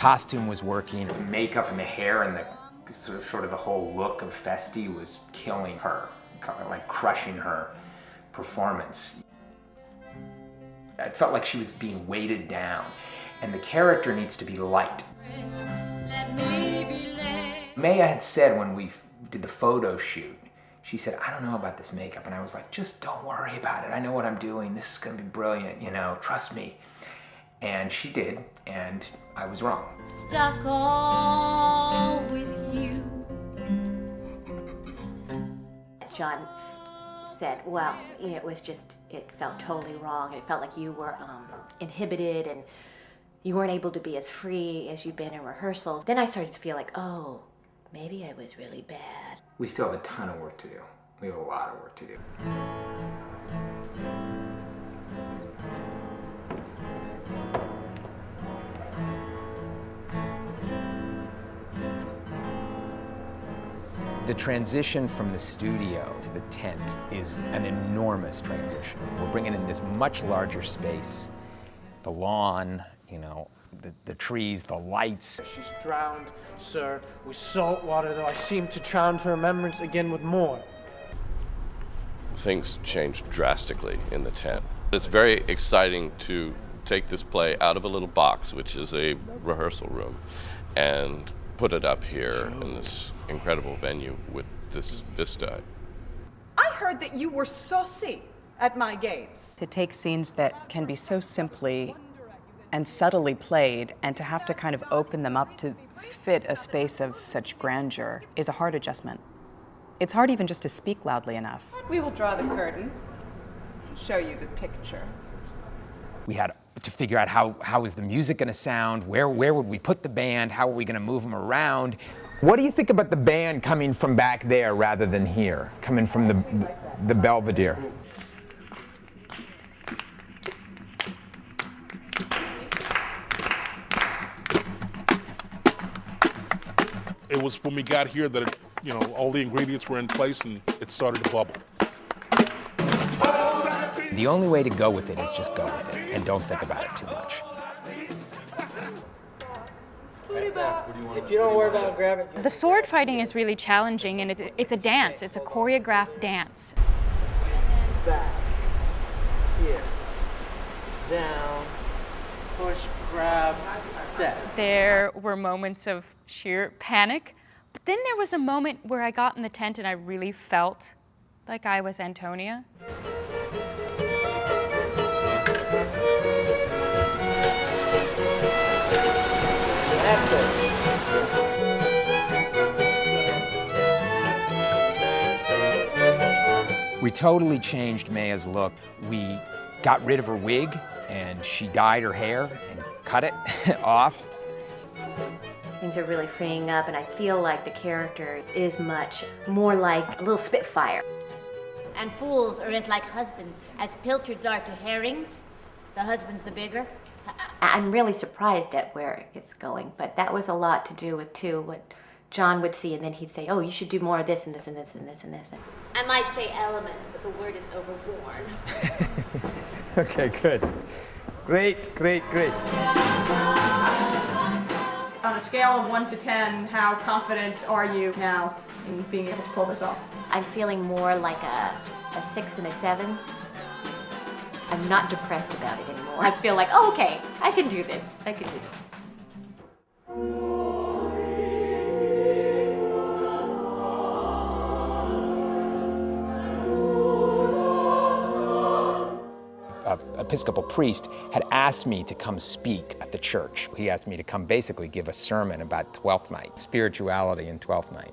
costume was working. The makeup and the hair and the sort of the whole look of Feste was killing her, like crushing her performance. I felt like she was being weighted down, and the character needs to be light. Maya had said when we did the photo shoot, she said, I don't know about this makeup. And I was like, just don't worry about it. I know what I'm doing. This is gonna be brilliant, you know, trust me. And she did, and I was wrong. Stuck all with you. John said, well, you know, it felt totally wrong. It felt like you were inhibited and you weren't able to be as free as you'd been in rehearsals. Then I started to feel like, oh, maybe I was really bad. We still have a ton of work to do. We have a lot of work to do. The transition from the studio to the tent is an enormous transition. We're bringing in this much larger space. The lawn, you know, the trees, the lights. She's drowned, sir, with salt water, though I seem to drown her remembrance again with more. Things changed drastically in the tent. It's very exciting to take this play out of a little box, which is a rehearsal room, and put it up here in this incredible venue with this vista. I heard that you were saucy at my games. To take scenes that can be so simply and subtly played and to have to kind of open them up to fit a space of such grandeur is a hard adjustment. It's hard even just to speak loudly enough. We will draw the curtain and show you the picture. We had to figure out how is the music gonna sound, where would we put the band, how are we gonna move them around. What do you think about the band coming from back there rather than here, coming from the Belvedere? It was when we got here that it, you know, all the ingredients were in place and it started to bubble. The only way to go with it is just go with it and don't think about it too much. If you don't worry about it, grab it. The sword fighting is really challenging, and it's a dance. It's a choreographed dance. Back, here, down, push, grab, step. There were moments of sheer panic, but then there was a moment where I got in the tent and I really felt like I was Antonia. That's it. We totally changed Maya's look. We got rid of her wig and she dyed her hair and cut it off. Things are really freeing up, and I feel like the character is much more like a little Spitfire. And fools are as like husbands, as pilchards are to herrings. The husband's the bigger. I'm really surprised at where it's going, but that was a lot to do with, too, what John would see, and then he'd say, oh, you should do more of this and this and this and this and this. I might say element, but the word is overworn. Okay, good. Great, great, great. On a scale of 1 to 10, how confident are you now in being able to pull this off? I'm feeling more like a 6 and a 7. I'm not depressed about it anymore. I feel like, oh, okay, I can do this. I can do this. Episcopal priest had asked me to come speak at the church. He asked me to come basically give a sermon about Twelfth Night, spirituality in Twelfth Night.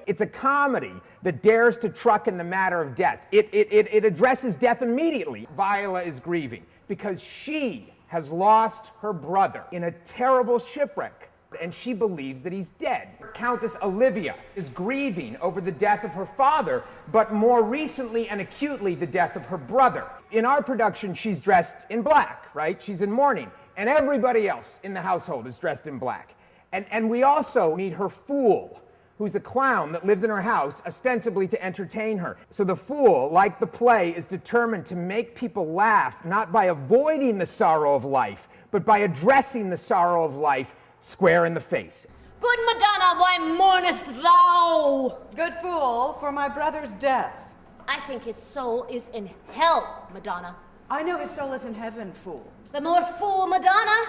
It's a comedy that dares to truck in the matter of death. It addresses death immediately. Viola is grieving because she has lost her brother in a terrible shipwreck, and she believes that he's dead. Countess Olivia is grieving over the death of her father, but more recently and acutely the death of her brother. In our production, she's dressed in black, right? She's in mourning, and everybody else in the household is dressed in black. And we also meet her fool, who's a clown that lives in her house, ostensibly to entertain her. So the fool, like the play, is determined to make people laugh, not by avoiding the sorrow of life, but by addressing the sorrow of life square in the face. Good Madonna, why mournest thou? Good fool, for my brother's death. I think his soul is in hell, Madonna. I know his soul is in heaven, fool. The more fool, Madonna,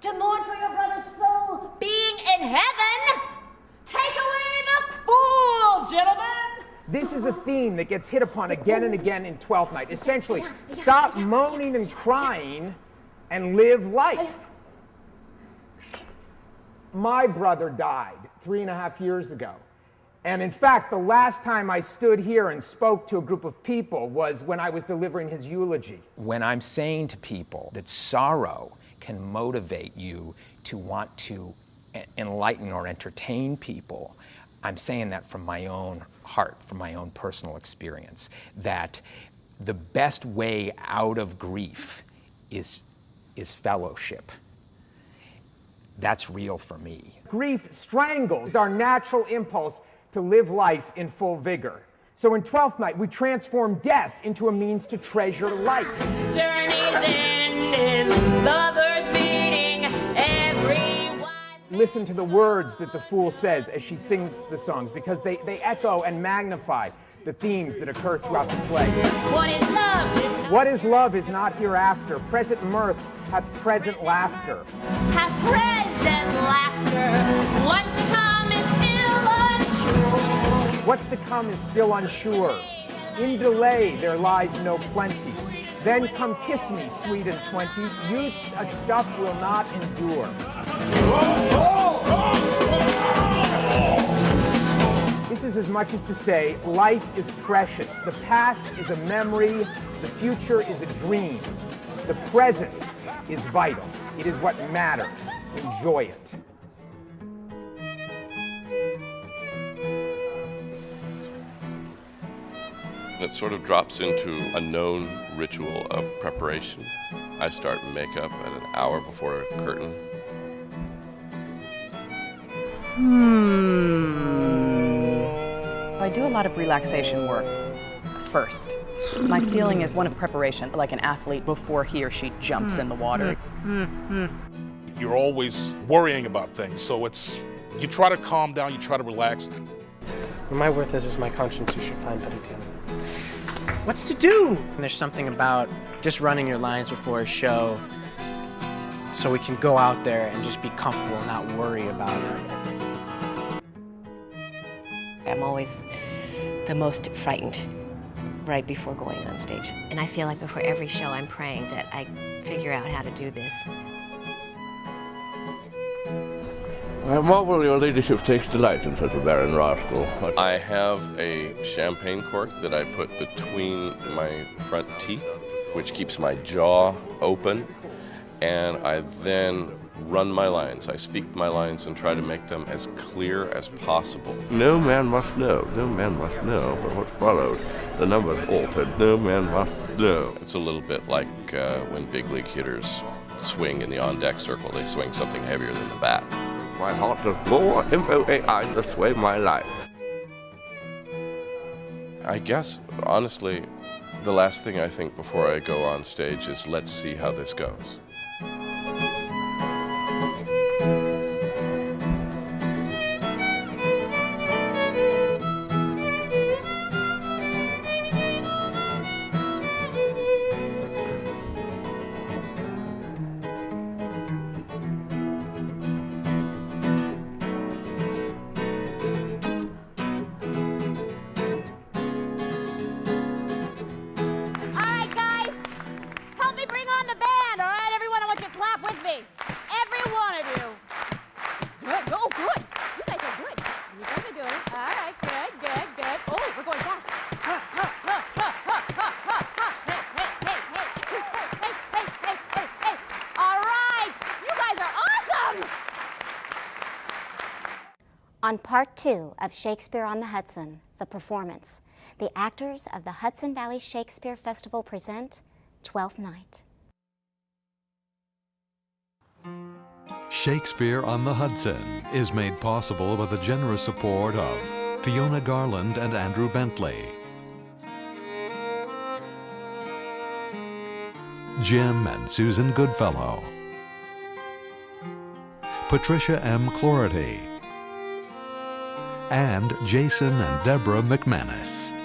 to mourn for your brother's soul being in heaven. Take away the fool, gentlemen. This is a theme that gets hit upon again and again in Twelfth Night. Essentially, stop moaning and crying and live life. My brother died 3.5 years ago. And in fact, the last time I stood here and spoke to a group of people was when I was delivering his eulogy. When I'm saying to people that sorrow can motivate you to want to enlighten or entertain people, I'm saying that from my own heart, from my own personal experience, that the best way out of grief is fellowship. That's real for me. Grief strangles our natural impulse to live life in full vigor. So in Twelfth Night, we transform death into a means to treasure life. Journeys ending, lovers meeting, every wise... Listen to the words that the fool says as she sings the songs, because they echo and magnify the themes that occur throughout the play. What is love? What is love is not hereafter. Present mirth hath present laughter. Hath present laughter. What's to come is still unsure. What's to come is still unsure. In delay there lies no plenty. Then come kiss me, sweet and 20. Youth's a stuff will not endure. This is as much as to say, life is precious. The past is a memory. The future is a dream. The present is vital. It is what matters. Enjoy it. It sort of drops into a known ritual of preparation. I start makeup at an hour before a curtain. I do a lot of relaxation work first. My feeling is one of preparation, like an athlete before he or she jumps in the water. You're always worrying about things, so you try to calm down, you try to relax. My worth is my conscience you should find better dealing. What's to do? And there's something about just running your lines before a show so we can go out there and just be comfortable and not worry about it. I'm always the most frightened right before going on stage. And I feel like before every show I'm praying that I figure out how to do this. I marvel your ladyship takes delight in such a barren rascal. I have a champagne cork that I put between my front teeth, which keeps my jaw open, and I then run my lines. I speak my lines and try to make them as clear as possible. No man must know, but what follows, the numbers altered, no man must know. It's a little bit like when big league hitters swing in the on-deck circle, they swing something heavier than the bat. My heart does more M-O-A-I to sway my life. I guess, honestly, the last thing I think before I go on stage is let's see how this goes. On part 2 of Shakespeare on the Hudson, the performance, the actors of the Hudson Valley Shakespeare Festival present Twelfth Night. Shakespeare on the Hudson is made possible by the generous support of Fiona Garland and Andrew Bentley, Jim and Susan Goodfellow, Patricia M. Clority, and Jason and Deborah McManus.